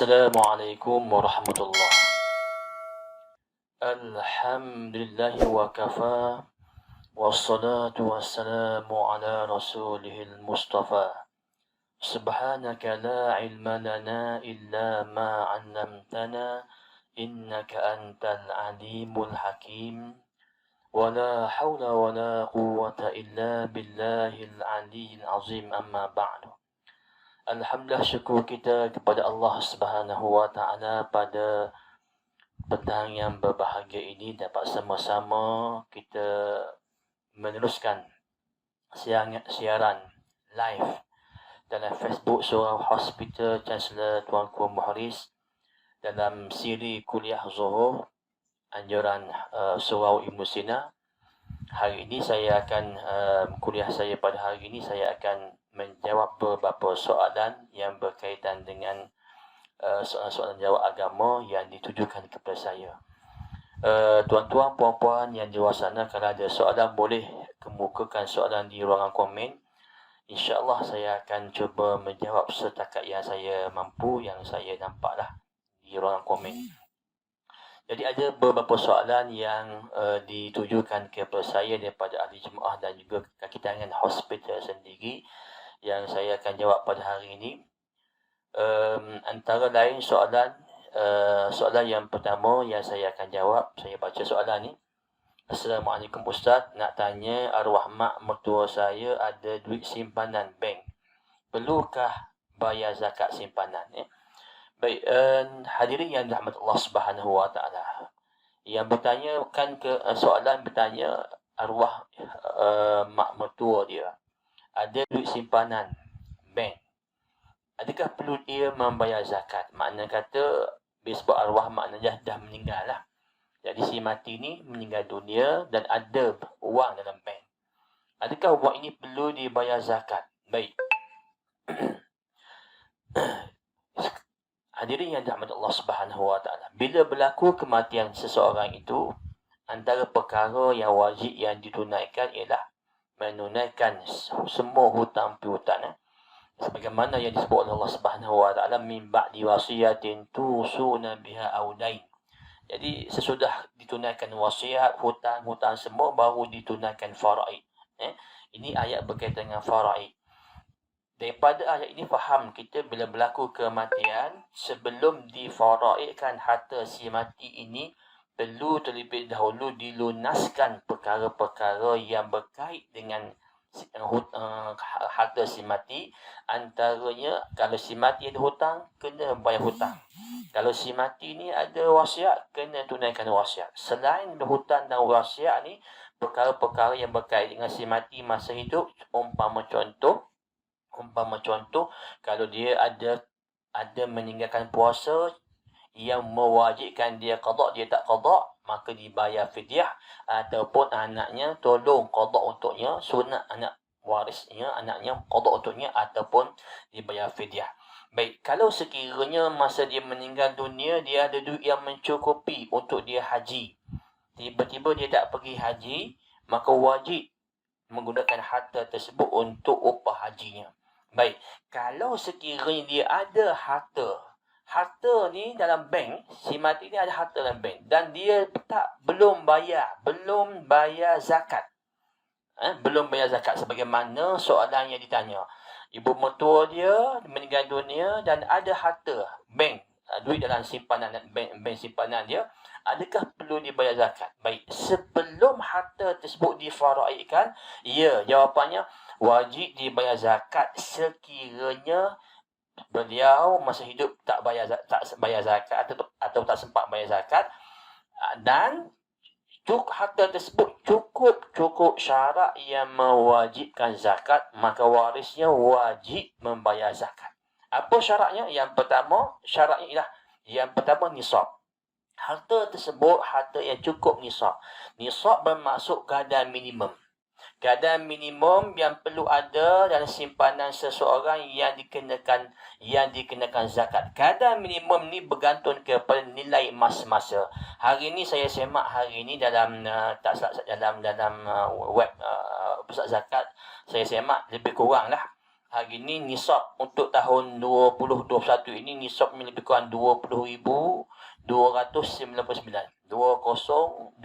Assalamualaikum warahmatullahi. Alhamdulillah wa kafa. Wassalatu wassalamu ala rasulihil mustafa. Subhanaka la ilma lana illa ma 'allamtana innaka antal alimul hakim. Wala hawla wala quwwata illa billahil aliyyil azim, amma ba'du. Alhamdulillah, syukur kita kepada Allah Subhanahu wa taala pada petang yang berbahagia ini dapat sama-sama kita meneruskan siaran live dalam Facebook Surau Hospital Chancellor Tuanku Muharis dalam siri kuliah Zuhur anjuran Surau Ibn Sina. Hari ini saya akan kuliah saya pada hari ini saya akan menjawab beberapa soalan yang berkaitan dengan soalan jawab agama yang ditujukan kepada saya. Tuan-tuan, puan-puan yang di luar sana, kalau ada soalan boleh kemukakan soalan di ruangan komen. InsyaAllah saya akan cuba menjawab setakat yang saya mampu, yang saya nampaklah di ruangan komen. Jadi ada beberapa soalan yang ditujukan kepada saya daripada ahli jemaah dan juga kaki tangan hospital sendiri yang saya akan jawab pada hari ini. Antara lain soalan yang pertama yang saya akan jawab, saya baca soalan ni. Assalamualaikum Ustaz, nak tanya arwah mak mertua saya ada duit simpanan bank. Perlukah bayar zakat simpanan? Baik, hadirin yang dirahmati Allah Subhanahu wa taala. Yang bertanya kan soalan bertanya arwah mak mertua dia ada duit simpanan bank. Adakah perlu dia membayar zakat? Makna kata sebab arwah maknanya dah meninggal lah. Jadi si mati ni meninggal dunia dan ada wang dalam bank. Adakah wang ini perlu dibayar zakat? Baik. Hadirin yang dirahmati Allah Subhanahu wa taala. Bila berlaku kematian seseorang itu, antara perkara yang wajib yang ditunaikan ialah menunaikan semua hutang piutang. Sebagaimana yang disebut oleh Allah Subhanahu wa taala, min ba'di wasiyatin tusuna biha audain. Jadi sesudah ditunaikan wasiat, hutang semua, baru ditunaikan faraid. Ini ayat berkaitan dengan faraid. Daripada ayat ini faham kita bila berlaku kematian, sebelum difaraidkan harta si mati ini, perlu terlebih dahulu dilunaskan perkara-perkara yang berkait dengan harta si mati. Antaranya, kalau si mati ada hutang, kena bayar hutang. Kalau si mati ni ada wasiat, kena tunaikan wasiat. Selain hutang dan wasiat ni, perkara-perkara yang berkait dengan si mati masa hidup, umpama contoh, kalau dia ada meninggalkan puasa yang mewajibkan dia qada, dia tak qada, maka dibayar fidyah, ataupun anaknya tolong qada untuknya, sunat anak warisnya, anaknya qada untuknya, ataupun dibayar fidyah. Baik, kalau sekiranya masa dia meninggal dunia dia ada duit yang mencukupi untuk dia haji, tiba-tiba dia tak pergi haji, maka wajib menggunakan harta tersebut untuk upah hajinya. Baik, kalau sekiranya dia ada harta ni dalam bank, si mati ni ada harta dalam bank dan dia belum bayar zakat. Belum bayar zakat, sebagaimana soalan yang ditanya. Ibu mertua dia meninggal dunia dan ada harta bank, duit dalam simpanan bank simpanan dia, adakah perlu dibayar zakat? Baik, sebelum harta tersebut difaraidkan, ya, jawapannya wajib dibayar zakat sekiranya beliau masa hidup tak bayar zakat atau tak sempat bayar zakat, dan harta tersebut cukup syarat yang mewajibkan zakat, maka warisnya wajib membayar zakat. Apa syaratnya? Yang pertama, syaratnya ialah nisab. Harta tersebut harta yang cukup nisab. Nisab bermaksud kadar minimum. Kadar minimum yang perlu ada dalam simpanan seseorang yang dikenakan zakat. Kadar minimum ni bergantung kepada nilai emas semasa. Hari ni saya semak dalam web pusat zakat, saya semak lebih kurang lah Hari ni nisab untuk tahun 2021 ini nisab lebih kurang 20,299. 20,299.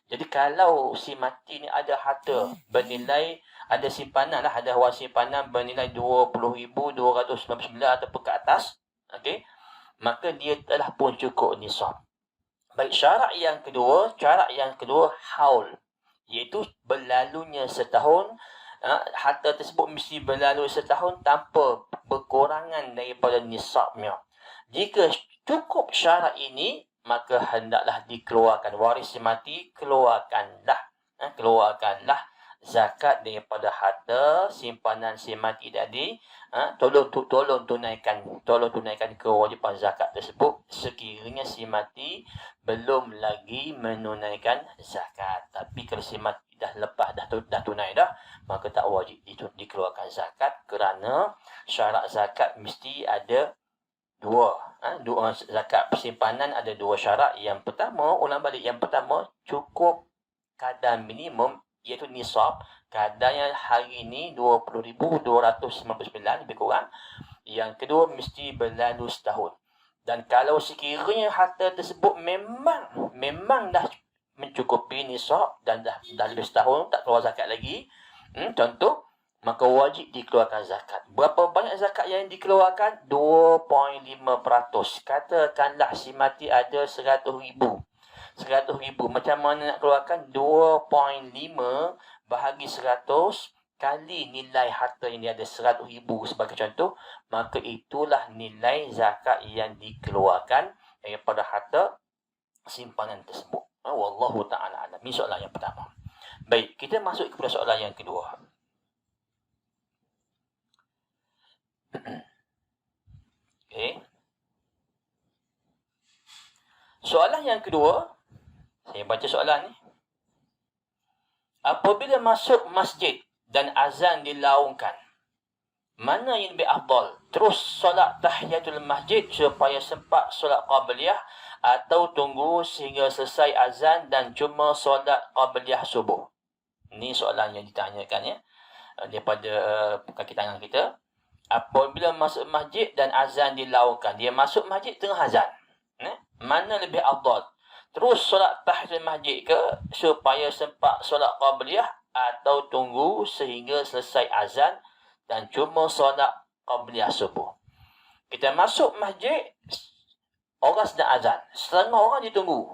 Jadi kalau si mati ni ada harta bernilai, ada simpanan lah, ada wang simpanan bernilai 20,299 ataupun ke atas, okey, maka dia telah pun cukup nisab. Baik, syarat yang kedua haul, iaitu berlalunya setahun. Harta tersebut mesti berlalu setahun tanpa berkurangan daripada nisabnya. Jika cukup syarat ini, maka hendaklah dikeluarkan. Waris mati, keluarkanlah zakat daripada harta simpanan si mati tadi. Tolong tunaikan kewajipan zakat tersebut sekiranya si mati belum lagi menunaikan zakat. Tapi kalau si mati dah lepas, dah tunai dah, maka tak wajib dikeluarkan zakat, kerana syarat zakat mesti ada dua. Zakat simpanan ada dua syarat. Yang pertama, cukup kadar minimum, iaitu nisab. Kadarnya hari ini 20,299 lebih kurang. Yang kedua, mesti berlalu setahun. Dan kalau sekiranya harta tersebut memang dah mencukupi nisab dan dah lebih setahun tak keluar zakat lagi, contoh, maka wajib dikeluarkan zakat. Berapa banyak zakat yang dikeluarkan? 2.5%. Katakanlah si mati ada 100,000. Macam mana nak keluarkan? 2.5 bahagi 100 kali nilai harta yang ada 100,000 sebagai contoh, maka itulah nilai zakat yang dikeluarkan daripada harta simpanan tersebut. Wallahu ta'ala alam. Ini soalan yang pertama. Baik, kita masuk kepada soalan yang kedua. Okay. Soalan yang kedua, saya baca soalan ni. Apabila masuk masjid dan azan dilaungkan, mana yang lebih afdal? Terus solat tahiyatul masjid supaya sempat solat qabliyah, atau tunggu sehingga selesai azan dan cuma solat qabliyah subuh? Ini soalan yang ditanyakan ya, daripada kaki tangan kita. Apabila masuk masjid dan azan dilaungkan, dia masuk masjid tengah azan, mana lebih afdal? Terus solat tahiyatul masjid ke supaya sempat solat qabliyah, atau tunggu sehingga selesai azan dan cuma solat qabliyah subuh? Kita masuk masjid, orang sedang azan, setengah orang ditunggu.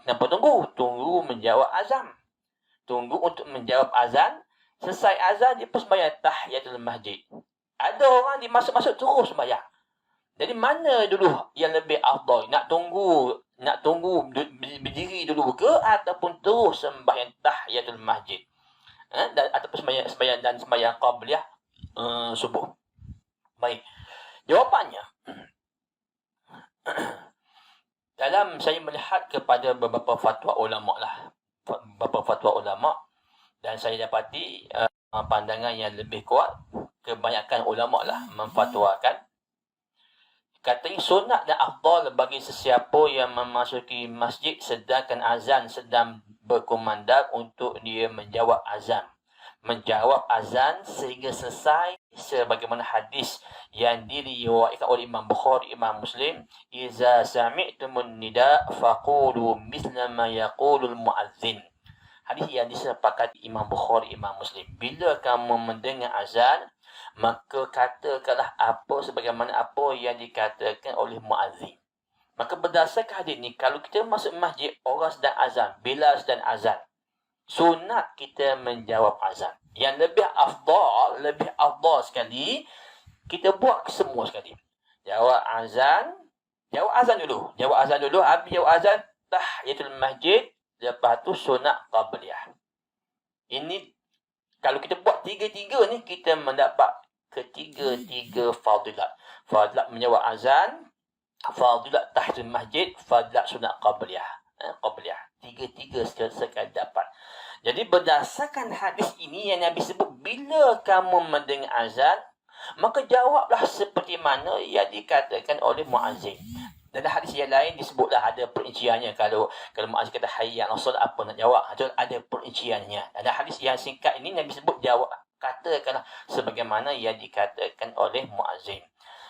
Kenapa tunggu? Tunggu menjawab azan. Selesai azan, dia pun sembahyang tahiyatul masjid. Ada orang dimasuk-masuk terus sembahyang. Jadi mana dulu yang lebih afdal? Nak tunggu berdiri dulu ke, ataupun terus sembahyang tahiyatul masjid? Ataupun sembahyang qabliyah subuh? Baik. Jawapannya, dalam saya melihat kepada beberapa fatwa ulama, dan saya dapati pandangan yang lebih kuat, kebanyakan ulama memfatwakan, katanya sunat dan afdal bagi sesiapa yang memasuki masjid sedangkan azan sedang berkumandang untuk dia menjawab azan sehingga selesai, sebagaimana hadis yang diriwayatkan oleh Imam Bukhari, Imam Muslim, "Iza sami'tumun nida faqulu mithla ma yaqulul muadzin." Hadis yang disepakati Imam Bukhari, Imam Muslim. Bila kamu mendengar azan, maka katakanlah sebagaimana apa yang dikatakan oleh muazzin. Maka berdasarkan hadis ni, kalau kita masuk masjid, orang sedang azan, Bilal sedang azan, sunat kita menjawab azan. Yang lebih afdal sekali, kita buat semua sekali. Jawab azan dulu. Habis jawab azan, tahiyatul masjid, lepas tu sunat qabliyah. Ini kalau kita buat tiga-tiga ni, kita mendapat ketiga-tiga fadilat. Fadilat menjawab azan, fadilat tahiyatul masjid, fadilat sunat qabliyah. Tiga-tiga sekali dapat. Jadi berdasarkan hadis ini yang Nabi sebut, bila kamu mendengar azan, maka jawablah seperti mana yang dikatakan oleh muazzin. Dalam hadis yang lain disebutlah ada perinciannya. Kalau muazzin kata hayya 'alas solat, apa nak jawab? Itu ada perinciannya. Dalam hadis yang singkat ini Nabi sebut jawab, katakanlah sebagaimana yang dikatakan oleh muazzin.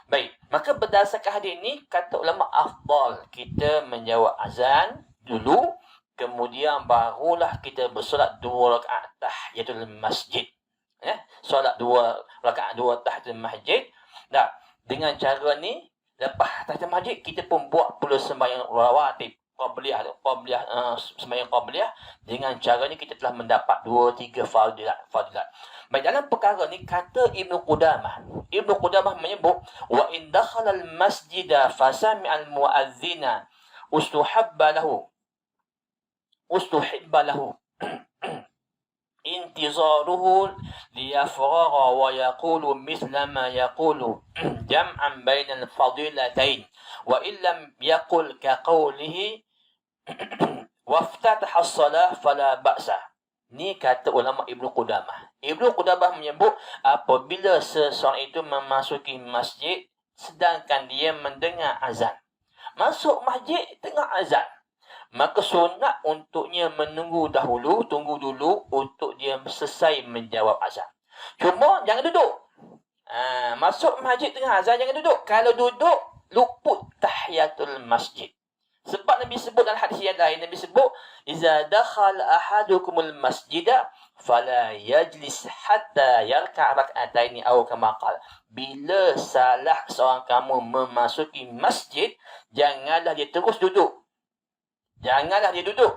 Baik, maka berdasarkan hadis ini kata ulama afdal kita menjawab azan dulu, kemudian barulah kita bersolat 2 rakaat tahiyatul masjid. Solat 2 rakaat 2 tahiyatul masjid. Nah, dengan cara ni lepas tahiyatul masjid kita pun buat pula sembahyang rawatib qabliyah sembahyang qabliyah. Dengan cara ni kita telah mendapat 2-3 fadilat. Baik, dalam perkara ni kata Ibnu Qudamah menyebut wa in dakhala al-masjida fasami'a al-mu'adhdhina ustuhibba lahu intizaruhu liyafragha wa yaqulu mithla ma yaqulu jam'an bainal fadilatain wa illam yaqul ka qawlihi waftataha as-salah fala ba'sa. Ni kata ulama Ibnu Qudamah. Ibnu Qudamah menyebut apabila seseorang itu memasuki masjid sedangkan dia mendengar azan. Masuk masjid tengah azan, maka sunat untuknya tunggu dulu untuk dia selesai menjawab azan. Cuma jangan duduk. Masuk masjid tengah azan jangan duduk. Kalau duduk, luput tahiyatul masjid. Sebab Nabi sebut dalam hadis yang lain, Nabi sebut iza dakhala ahadukumul masjida fala yajlis hatta yarka' rak'ataini aw kama qala. Bila salah seorang kamu memasuki masjid, janganlah dia terus duduk.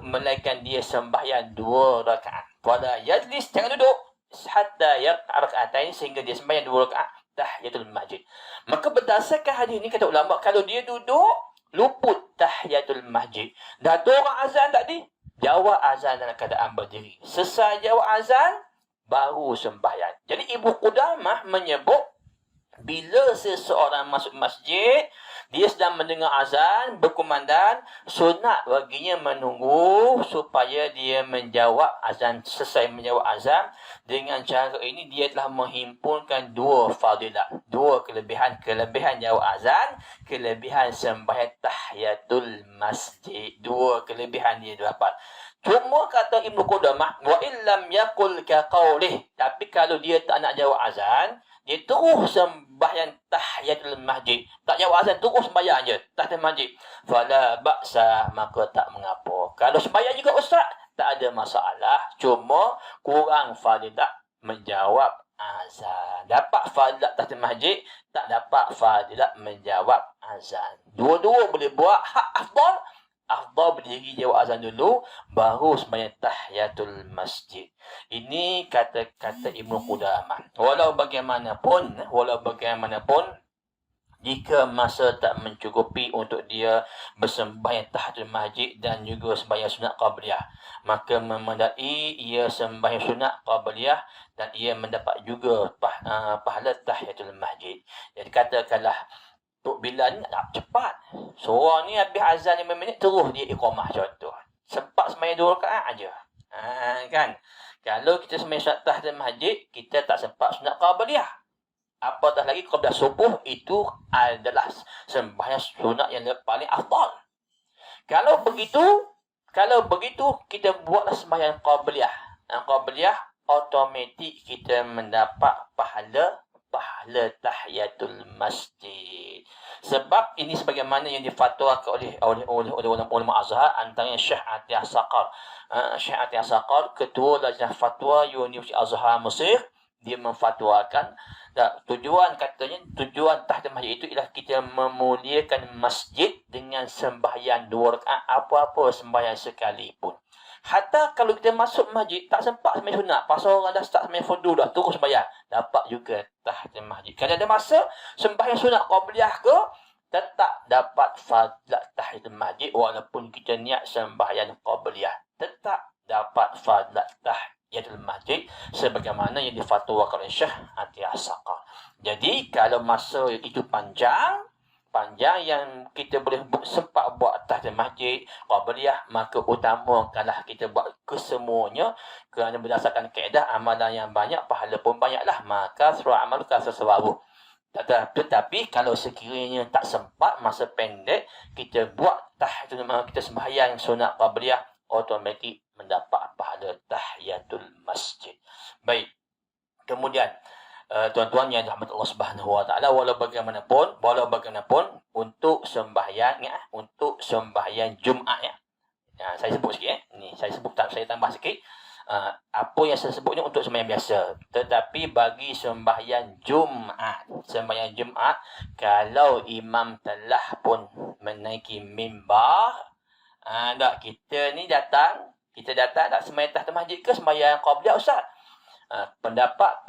Melainkan dia sembahyang 2 rakaat. Fala yajlis, jangan duduk hatta yarka' rak'ataini, sehingga dia sembahyang 2 rakaat tahiyatul masjid. Maka berdasarkan hadis ini kata ulama, kalau dia duduk luput tahiyatul masjid. Dah 2 orang azan tadi, jawab azan dalam keadaan berdiri. Selesai jawab azan, baru sembahyang. Jadi Ibnu Qudamah menyebut bila seseorang masuk masjid, dia sedang mendengar azan berkumandang, sunat baginya menunggu supaya dia menjawab azan, selesai menjawab azan. Dengan cara ini dia telah menghimpunkan 2 fadilat, 2 kelebihan jawab azan, kelebihan sembahyang tahiyatul masjid. 2 kelebihan dia dapat. Cuma kata Ibnu Qudamah, wa illam yaqul ka qawlih, tapi kalau dia tak nak jawab azan, dia terus sembahyang tahiyatul masjid, tak jawab azan, terus sembahyang je tahiyatul masjid, fala ba'sa, maka tak mengapa. Kalau sembahyang juga ustaz, tak ada masalah, cuma kurang fadilat menjawab azan. Dapat fadilat tahiyatul masjid, tak dapat fadilat menjawab azan. Dua-dua boleh buat. Hak afdal berdiri jawab azan dulu, baru sembahyang tahiyatul masjid. Ini kata-kata Ibnu Qudamah. Walau bagaimanapun, jika masa tak mencukupi untuk dia bersembahyang tahiyatul masjid dan juga sembahyang sunat qabliyah, maka memadai ia sembahyang sunat qabliyah dan ia mendapat juga pahala tahiyatul masjid. Jadi katakanlah Tok Bilal ni nak cepat. Seorang ni habis azan 5 minit, terus dia iqamah contoh. Sempat sembahyang 2 rakaat aja. Kan? Kalau kita sembahyang sunat tahiyatul masjid, kita tak sempat sunat qabliyah. Apatah lagi qabliyah subuh, itu adalah sembahyang sunat yang paling afdal. Kalau begitu kita buatlah sembahyang qabliyah. Qabliyah automatik kita mendapat pahala tahiyatul masjid. Sebab ini sebagaimana yang difatwakan oleh ulama Azhar, antaranya Syekh Atiyah Saqar. Syekh Atiyah Saqar, ketua Lajnah Fatwa Universiti Azhar Mesir, dia memfatwakan tujuan tahiyatul masjid itu ialah kita memuliakan masjid dengan sembahyang 2 rakaat, apa-apa sembahyang sekalipun. Hatta kalau kita masuk masjid tak sempat sembahyang sunat, pasal orang dah start sembahyang fardu dah, terus sembahyang, dapat juga tahiyatul masjid. Kalau ada masa sembahyang sunat qabliyah ke, tetap dapat fadilat tahiyatul masjid, walaupun kita niat sembahyang qabliyah, tetap dapat fadilat tahiyatul masjid sebagaimana yang difatwakan oleh Syekh Atiyah Saqar. Jadi kalau masa itu panjang yang kita boleh sempat buat tahiyatul masjid qabliyah, maka utamakanlah kita buat kesemuanya, kerana berdasarkan kaedah amalan yang banyak, pahala pun banyaklah. Maka surah amal kasar sawabu. Tetapi kalau sekiranya tak sempat, masa pendek, kita buat kita sembahyang sunat qabliyah, automatik mendapat pahala tahiyatul masjid. Baik. Kemudian, tuan-tuan yang dirahmati Allah Subhanahu Wa Taala, walau bagaimanapun untuk sembahyang Jumaat ya. Saya sebut sikit Ni saya tambah sikit. Apa yang saya sebut ni untuk sembahyang biasa. Tetapi bagi sembahyang Jumaat, kalau imam telah pun menaiki mimbar, kita datang tak sembahyang tahta masjid ke sembahyang qabliyah ustaz? Pendapat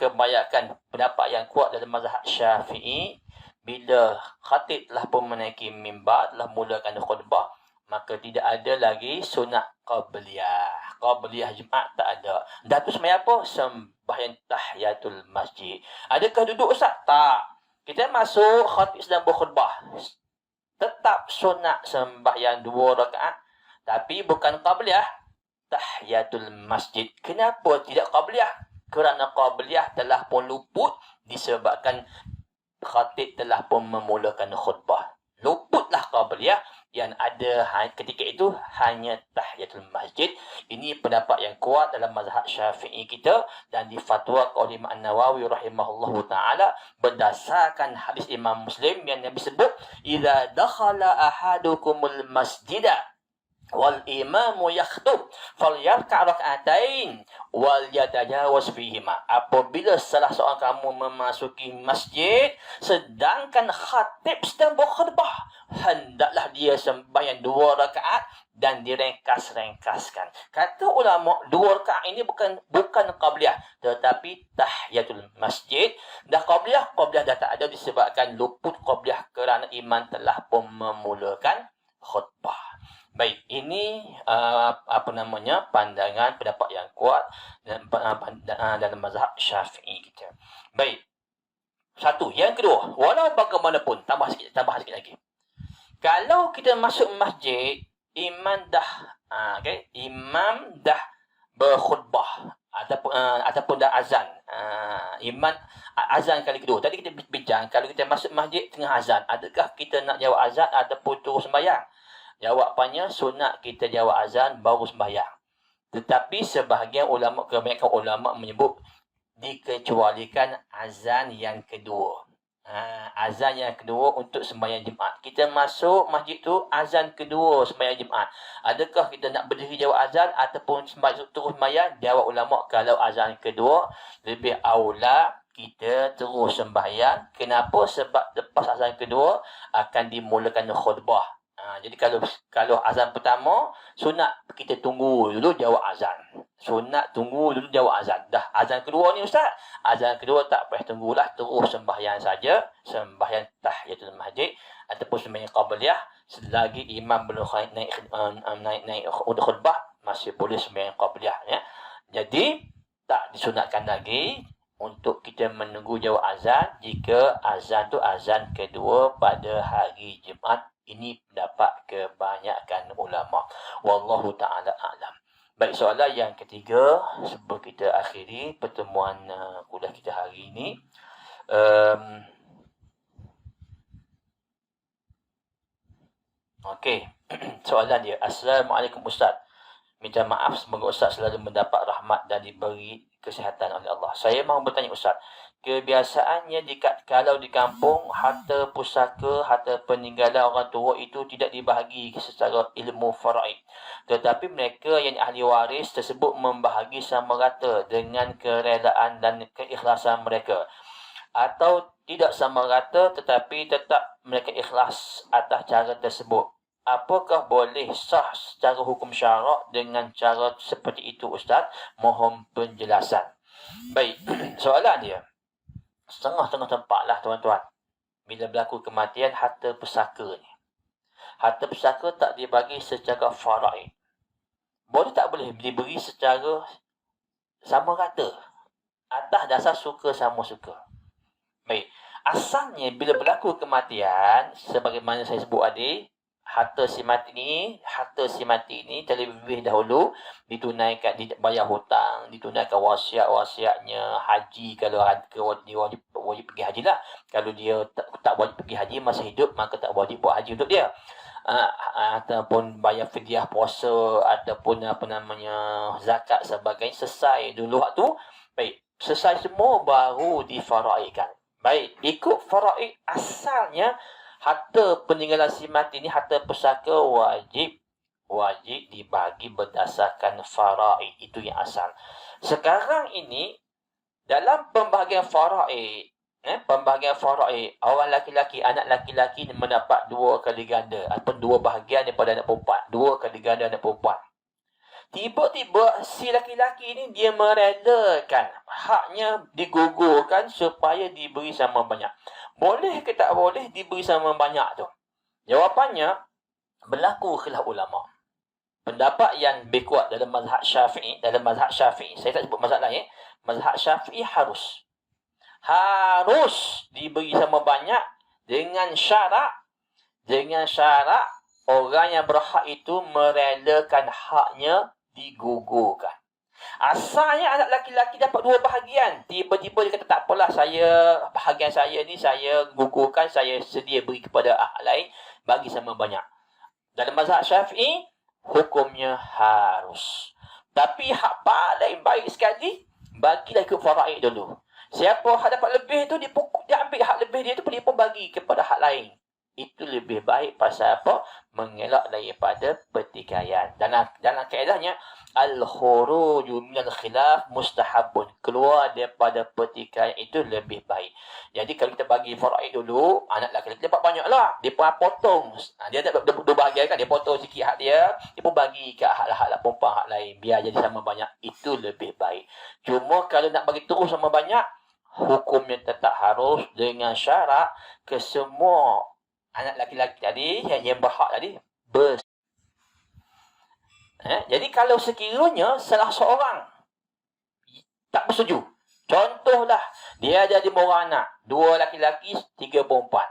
yang kuat dalam mazhab Syafi'i, bila khatib telah pun menaiki mimbar, telah mulakan khutbah, maka tidak ada lagi sunat qabliyah. Qabliyah Jumaat tak ada. Dah tu sembahyang apa? Sembahyang tahiyatul masjid. Adakah duduk ustaz? Tak. Kita masuk, khatib sedang berkhutbah. Tetap sunat sembahyang 2 rakaat, tapi bukan qabliyah, tahiyatul masjid. Kenapa tidak qabliyah? Kerana qabliyah telah pun luput disebabkan khatib telah pun memulakan khutbah. Luputlah qabliyah, yang ada ketika itu hanya tahiyatul masjid. Ini pendapat yang kuat dalam mazhab Syafi'i kita dan difatwakan oleh Imam Nawawi rahimahullahu taala berdasarkan hadis Imam Muslim yang Nabi sebut, "Idza dakhala ahadukumul masjida wal imamu yakhtub falyarka' rak'atain wal yatajawaz fihima." Apabila salah seorang kamu memasuki masjid sedangkan khatib sedang berkhutbah, hendaklah dia sembahyang 2 rakaat dan direngkas-rengkaskan. Kata ulama, 2 rakaat ini bukan qabliyah, tetapi tahiyatul masjid. Dah qabliyah dah tak ada disebabkan luput qabliyah kerana imam telah pun memulakan khutbah. Baik, ini pandangan pendapat yang kuat dalam mazhab Syafi'i kita. Baik. Satu, yang kedua, walau bagaimanapun, tambah sikit lagi. Kalau kita masuk masjid, imam dah berkhutbah ataupun dah azan. Imam azan kali kedua. Tadi kita bincang, kalau kita masuk masjid tengah azan, adakah kita nak jawab azan ataupun terus sembahyang? Jawapannya, sunat kita jawab azan baru sembahyang. Tetapi kebanyakan ulama menyebut dikecualikan azan yang kedua. Azan yang kedua untuk sembahyang Jumaat. Kita masuk masjid tu, azan kedua sembahyang Jumaat. Adakah kita nak berdiri jawab azan ataupun terus sembahyang? Jawab ulama, kalau azan kedua, lebih aula kita terus sembahyang. Kenapa? Sebab lepas azan kedua akan dimulakan khutbah. Jadi kalau azan pertama, sunat kita tunggu dulu jawab azan. Dah azan kedua ni ustaz, azan kedua tak payah tunggulah, terus sembahyang saja, sembahyang tahiyatul masjid ataupun sembahyang qabliyah. Selagi imam belum naik khutbah, masih boleh sembahyang qabliyah ya. Jadi tak disunatkan lagi untuk kita menunggu jawab azan jika azan tu azan kedua pada hari Jumaat. Ini pendapat kebanyakan ulama. Wallahu ta'ala a'lam. Baik, soalan yang ketiga sebelum kita akhiri pertemuan kuliah kita hari ini. Okey. Soalan dia, Assalamualaikum Ustaz. Minta maaf, semoga Ustaz selalu mendapat rahmat dan diberi kesihatan oleh Allah. Saya mahu bertanya Ustaz, kebiasaannya kalau di kampung, harta pusaka, harta peninggalan orang tua itu tidak dibahagi secara ilmu faraid. Tetapi mereka yang ahli waris tersebut membahagi sama rata dengan kerelaan dan keikhlasan mereka. Atau tidak sama rata tetapi tetap mereka ikhlas atas cara tersebut. Apakah boleh sah secara hukum syarak dengan cara seperti itu Ustaz? Mohon penjelasan. Baik, soalan dia setengah-tengah tempat lah tuan-tuan. Bila berlaku kematian harta pusaka ni, harta pusaka tak dibagi secara faraid. Boleh tak boleh diberi secara sama rata atas dasar suka sama suka. Baik, asalnya bila berlaku kematian, sebagaimana saya sebut tadi, harta si mati ini terlebih dahulu ditunaikan, dibayar hutang, ditunaikan wasiat-wasiatnya, haji kalau dia wajib pergi haji lah. Kalau dia tak wajib pergi haji masa hidup, maka tak wajib buat haji untuk dia. Ataupun bayar fidyah puasa, ataupun zakat sebagainya, selesai dulu waktu. Baik, selesai semua baru difaraidkan. Baik, ikut faraid asalnya harta peninggalan si mati ni, harta pusaka wajib dibagi berdasarkan faraid. Itu yang asal. Sekarang ini dalam pembahagian faraid, orang laki-laki, anak laki-laki mendapat 2 kali ganda ataupun 2 bahagian daripada anak perempuan, 2 kali ganda anak perempuan. Tiba-tiba si laki-laki ni dia merelakan haknya digugurkan supaya diberi sama banyak. Boleh ke tak boleh diberi sama banyak tu? Jawapannya, berlaku khilaf ulama. Pendapat yang lebih kuat dalam mazhab Syafi'i, saya tak sebut mazhab lain, mazhab Syafi'i harus diberi sama banyak dengan syarat orang yang berhak itu merelakan haknya digugurkan. Asalnya anak laki-laki dapat 2 bahagian. Tiba-tiba dia kata, tak apalah, bahagian saya ni saya gugurkan, saya sedia beri kepada ahli lain, bagi sama banyak. Dalam mazhab Syafi'i, hukumnya harus. Tapi hak paling baik sekali, bagilah ikut faraid dulu. Siapa hak dapat lebih tu, dia ambil hak lebih dia tu, dia pun bagi kepada hak lain. Itu lebih baik. Pasal apa? Mengelak daripada pertikaian. Dalam kaedahnya, al-khuruju minal khilaf mustahabun. Keluar daripada pertikaian itu lebih baik. Jadi kalau kita bagi faraid dulu, anak lelaki dapat banyak lah. Dia pun potong. Dia tak berbahagian kan. Dia potong sikit hak dia. Dia pun bagi ke hak perempuan, hak lain. Biar jadi sama banyak. Itu lebih baik. Cuma kalau nak bagi terus sama banyak, hukumnya tetap harus dengan syarat kesemua anak laki-laki tadi yang berhak tadi jadi kalau sekiranya salah seorang tak bersetuju, contohlah dia ada 5 orang anak, 2 laki-laki, 3 perempuan.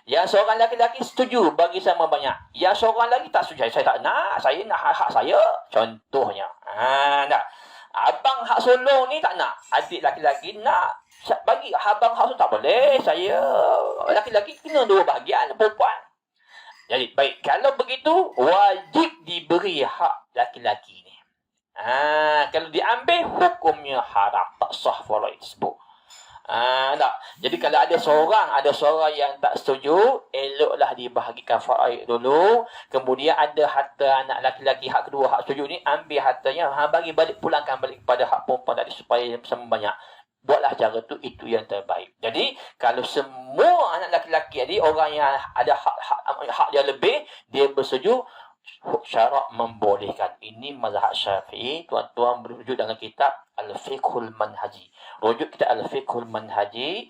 Yang seorang laki-laki setuju bagi sama banyak, yang seorang lagi tak setuju, saya tak nak, saya nak hak saya, contohnya. Tak. Abang hak sulung ni tak nak, adik laki-laki nak bagi abang hak sulung, tak boleh, saya laki-laki kena 2 bahagian, perempuan. Jadi baik, kalau begitu wajib diberi hak laki-laki ni. Kalau diambil, hukumnya haram, tak sah faraid tersebut. Tak. Jadi kalau ada seorang yang tak setuju, eloklah dibahagikan faraid dulu. Kemudian ada harta anak laki-laki, hak kedua, hak setuju ni, ambil hartanya, bagi balik, pulangkan balik kepada hak perempuan tadi supaya sama banyak. Buatlah cara tu, itu yang terbaik. Jadi kalau semua anak laki-laki tadi, orang yang ada hak dia lebih, dia bersetuju, syarak membolehkan. Ini mazhab Syafi'i. Tuan-tuan merujuk dalam kitab Al-Fiqhul Manhaji. Rujuk kita Al-Fiqhul Manhaji,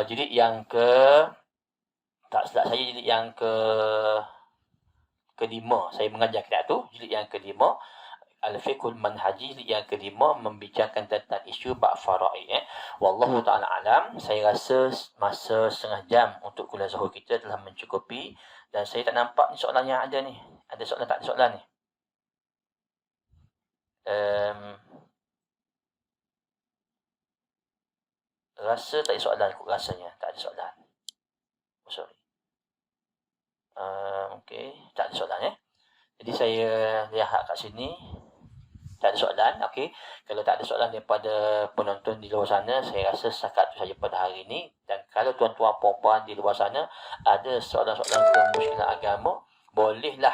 jilid yang tak silap saya, jilid yang kelima. Saya mengajar kitab tu, jilid yang kelima. Al-Fiqhul Manhaji, jilid yang kelima, membicarakan tentang isu bab faraid. Wallahu ta'ala alam. Saya rasa masa setengah jam untuk kuliah zuhur kita telah mencukupi. Dan saya tak nampak ni soalan yang ada ni. Ada soalan, tak ada soalan ni? Rasa tak ada soalan, rasanya tak ada soalan. Sorry. Okey, tak ada soalan Jadi saya lihat kat sini tak ada soalan. Okey, kalau tak ada soalan daripada penonton di luar sana, saya rasa setakat itu saja pada hari ini. Dan kalau tuan-tuan puan-puan di luar sana ada soalan-soalan kemusykilan agama, bolehlah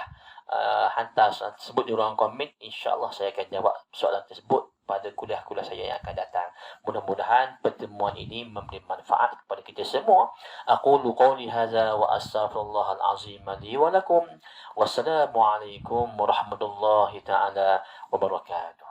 hantar tersebut di ruang komen. InsyaAllah saya akan jawab soalan tersebut pada kuliah-kuliah saya yang akan datang. Mudah-mudahan pertemuan ini memberi manfaat kepada kita semua. Aqulu qawli hadza wa astaghfirullahal azim li wa lakum. Wassalamualaikum warahmatullahi taala wabarakatuh.